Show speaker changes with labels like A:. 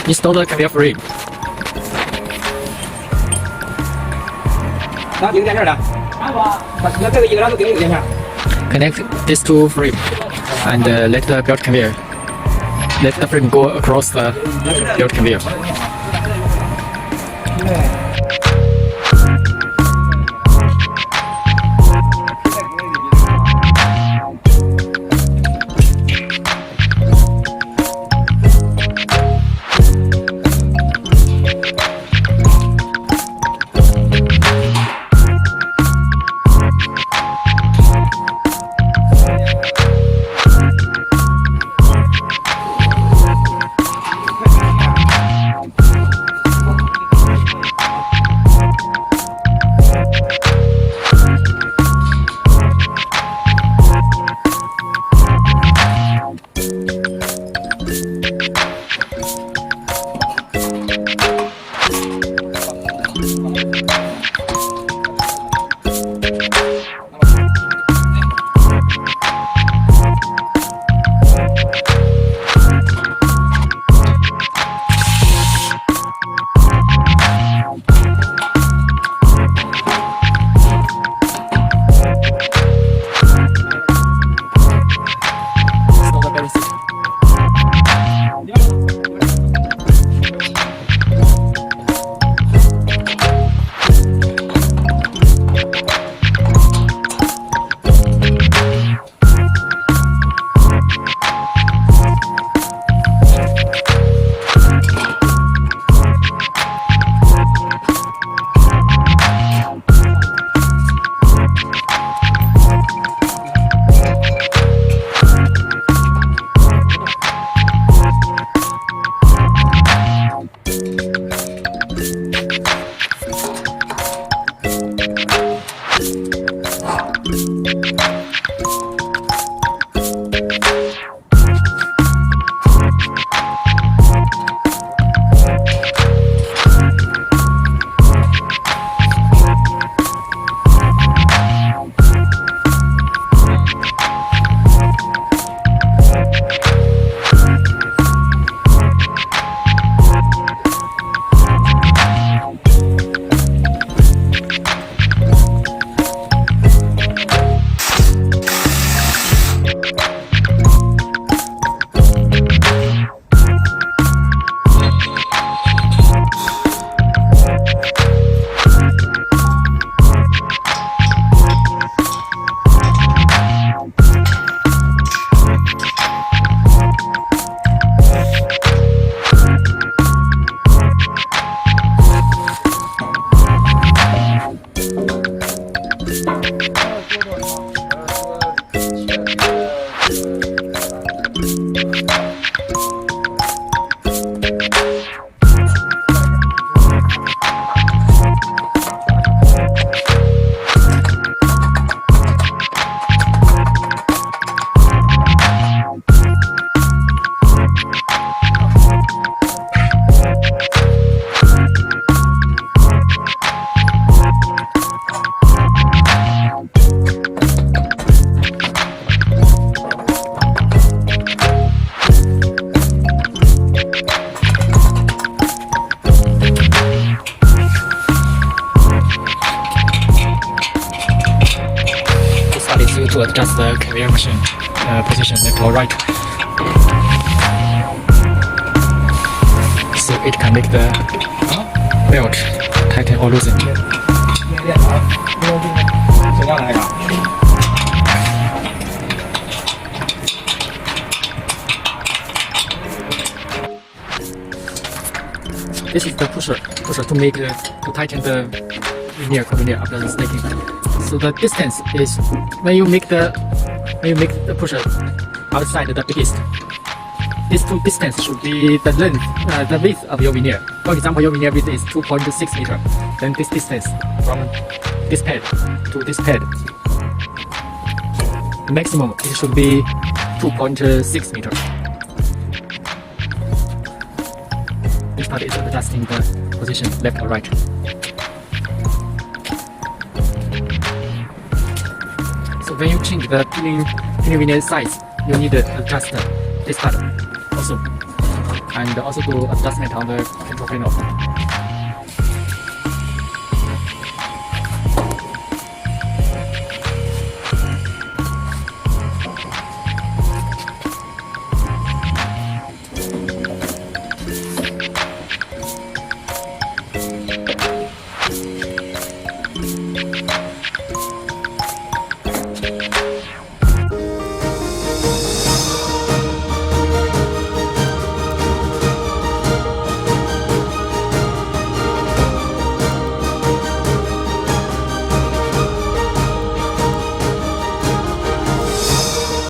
A: Install the conveyor frame.
B: 然后顶在这儿的，那这个一个然后顶一个电线。
A: Connect these two frame and let the belt conveyor. Let the frame go across the belt conveyor. to adjust the conveyor machine position left or right, so it can make the belt tighten or loosen. This is the pusher to tighten the veneer after the snaking. So the distance is when you make the pusher outside the biggest. These two distance should be the length, the width of your veneer. For example, your veneer width is 2.6 meter. Then this distance from this pad to this pad maximum it should be 2.6 meter. This part is adjusting the position left or right. So when you change the peeling veneer size, you need to adjust this part also, and also do adjustment on the control panel.